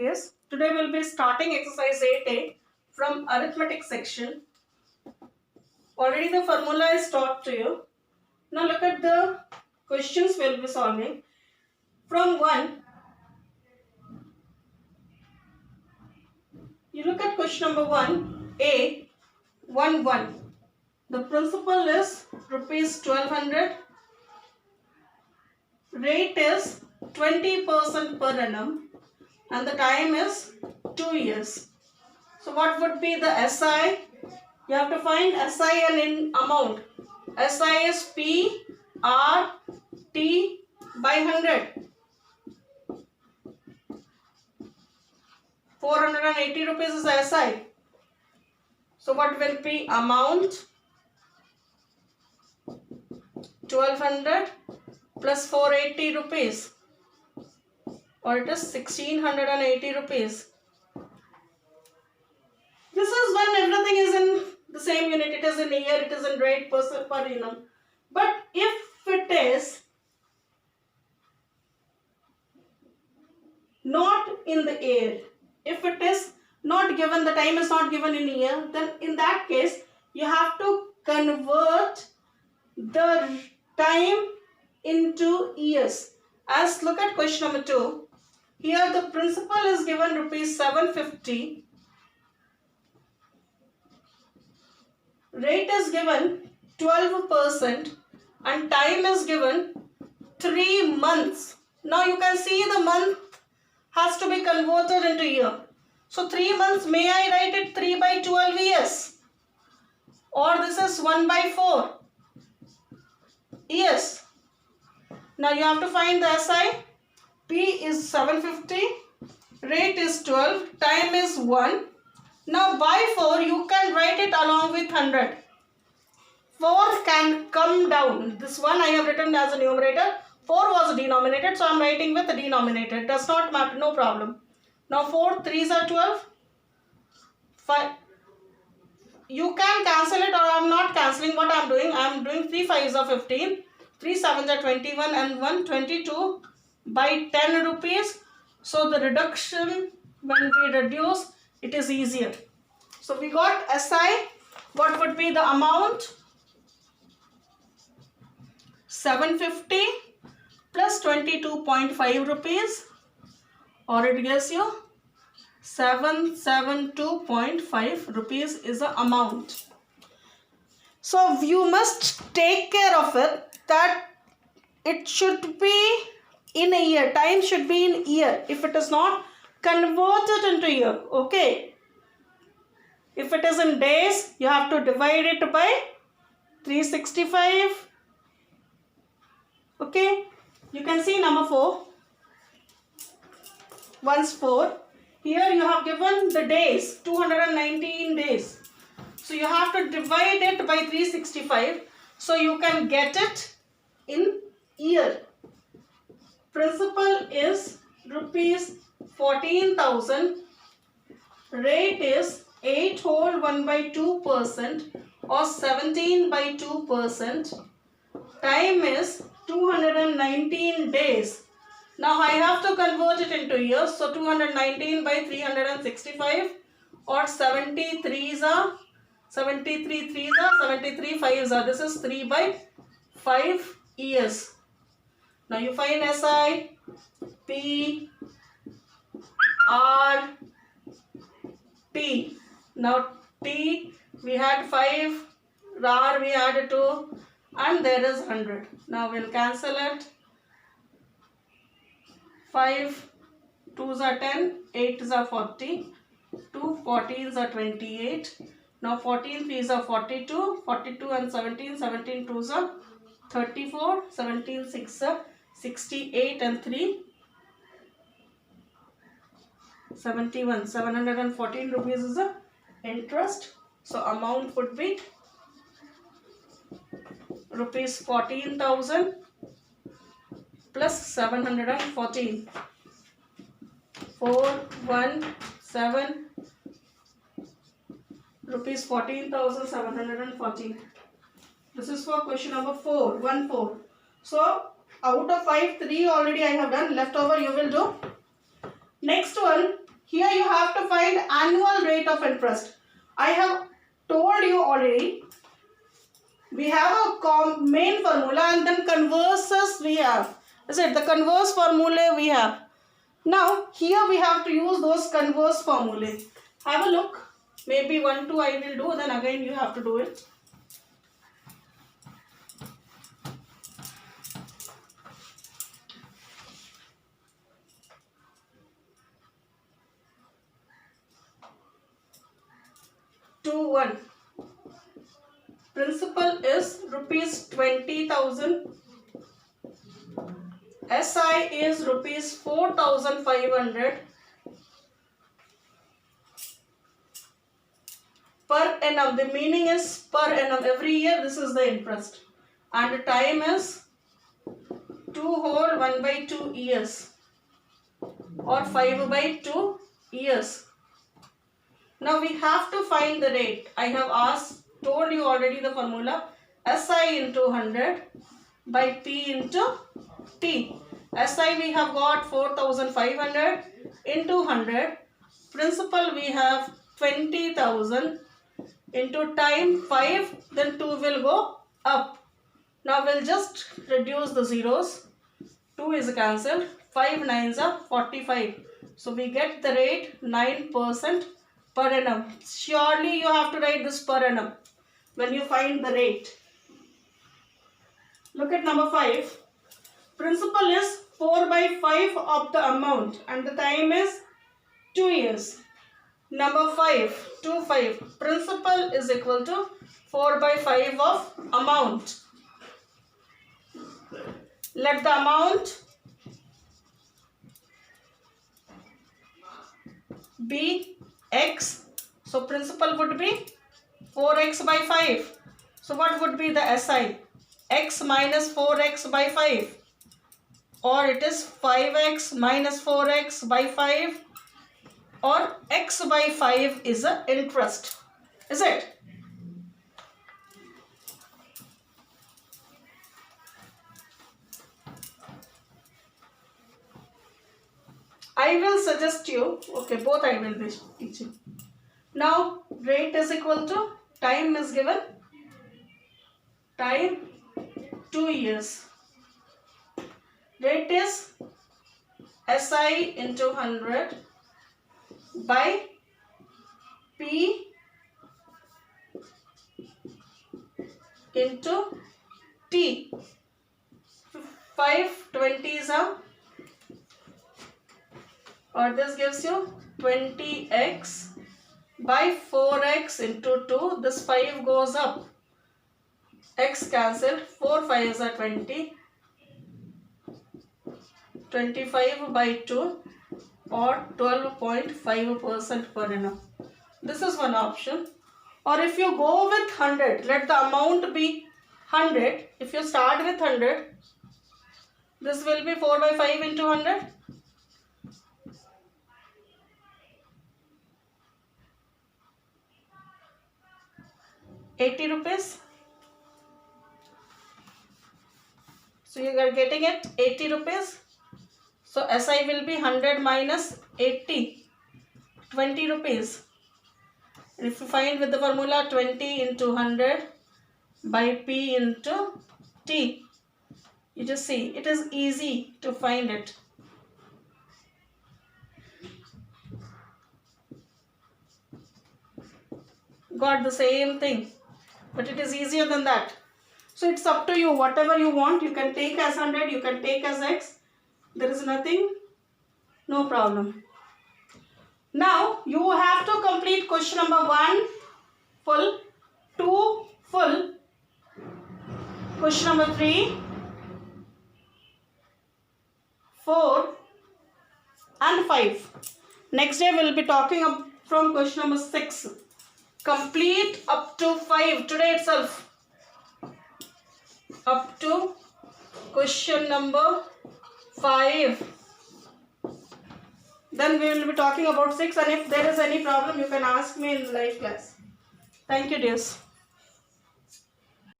Varghese. Today we'll be starting exercise 8A from arithmetic section. Already the formula is taught to you. Now look at the questions we'll be solving. From 1, you look at question number 1, A, 1, 1. The principal is rupees 1200. Rate is 20% per annum and the time is 2 years. So what would be the SI? You have to find SI and in amount. SI is P R T by 100. 480 rupees is the SI. So what will be amount? 1200 plus 480 rupees, or it is 1680 rupees. This is when everything is in the same unit. It is in year, it is in rate per annum. But if it is not in the year, if it is not given, the time is not given in year, then in that case you have to convert the time into years. As look at question number 2. Here the principal is given rupees 750. Rate is given 12% and time is given 3 months. Now you can see the month has to be converted into year. So 3 months, may I write it 3 by 12 years? Or this is 1 by 4 years. Now you have to find the SI. P is 750. Rate is 12. Time is 1. Now by 4 you can write it along with 100. 4 can come down. This one I have written as a numerator. 4 was denominated, so I am writing with the denominator. It does not matter, no problem. Now 4 3s are 12. 5. You can cancel it, or I am not cancelling. What I am doing? I am doing 3 5s are 15. 3 7s are 21 and 1 22 by 10 rupees. So the reduction, when we reduce, it is easier. So we got SI. What would be the amount? 750 plus 22.5 rupees, or it gives you 772.5 rupees is the amount. So you must take care of it, that it should be in a year. Time should be in year. If it is not, convert it into year. Okay. If it is in days, you have to divide it by 365. Okay. You can see number 4. 1's 4. Here you have given the days, 219 days. So you have to divide it by 365. So you can get it in year. Principal is rupees 14,000. Rate is 8 whole 1 by 2% or 17 by 2%. Time is 219 days. Now I have to convert it into years. So 219 by 365, or 73 are 73 3s are 73 5s are. This is 3 by 5 years. Now you find SI, P, R, T. Now T we had 5, R we had 2, and there is 100. Now we'll cancel it. 5 2s are 10, 8s are 40, 2 14s are 28. Now 14 3s are 42, 42 and 17, 17 2s are 34, 17 6s are 68 and 3, 71. 714 rupees is the interest. So amount would be rupees 14,000 plus 714. 417 rupees 14,714. This is for question number 4. 1 4. So out of 5, 3 already I have done. Left over you will do. Next one, here you have to find annual rate of interest. I have told you already. We have a main formula and then converses we have. Is it the converse formula we have? Now here we have to use those converse formulae. Have a look. Maybe 1, 2 I will do, then again you have to do it. Two, 1. Principal is rupees 20,000. SI is rupees 4,500 per annum. The meaning is per annum. Every year this is the interest. And the time is 2 whole 1 by 2 years or 5 by 2 years. Now we have to find the rate. I have told you already the formula. SI into 100 by P into T. SI we have got 4,500 into 100. Principal we have 20,000 into time 5. Then 2 will go up. Now we'll just reduce the zeros. 2 is cancelled. 5 9s are 45. So we get the rate 9% per annum. Surely you have to write this per annum when you find the rate. Look at number 5. Principal is 4 by 5 of the amount and the time is 2 years. Number 5, 2, 5. Principal is equal to 4 by 5 of amount. Let the amount be X. So principal would be 4x by 5. So what would be the SI? X minus 4x by 5. Or it is 5x minus 4x by 5. Or x by 5 is the interest. Is it? I will suggest you, okay, both I will be teaching. Now, rate is equal to, time is given, time 2 years. Rate is SI into 100 by P into T. 5 20s are, or this gives you 20x by 4x into 2. This 5 goes up. X cancelled. 4 5s are 20. 25 by 2 or 12.5% per annum. This is one option. Or if you go with 100, let the amount be 100. If you start with 100, this will be 4 by 5 into 100. 80 rupees. So you are getting it 80 rupees. So SI will be 100 minus 80, 20 rupees. And if you find with the formula 20 into 100 by P into T, you just see it is easy to find it. Got the same thing, but it is easier than that. So it's up to you, whatever you want, you can take as 100, you can take as X. There is nothing, no problem. Now you have to complete question number 1 full, 2 full, question number 3, 4 and 5. Next day we will be talking from question number 6. Complete up to 5 today itself. Up to question number 5. Then we will be talking about 6, and if there is any problem you can ask me in the live class. Thank you, dears.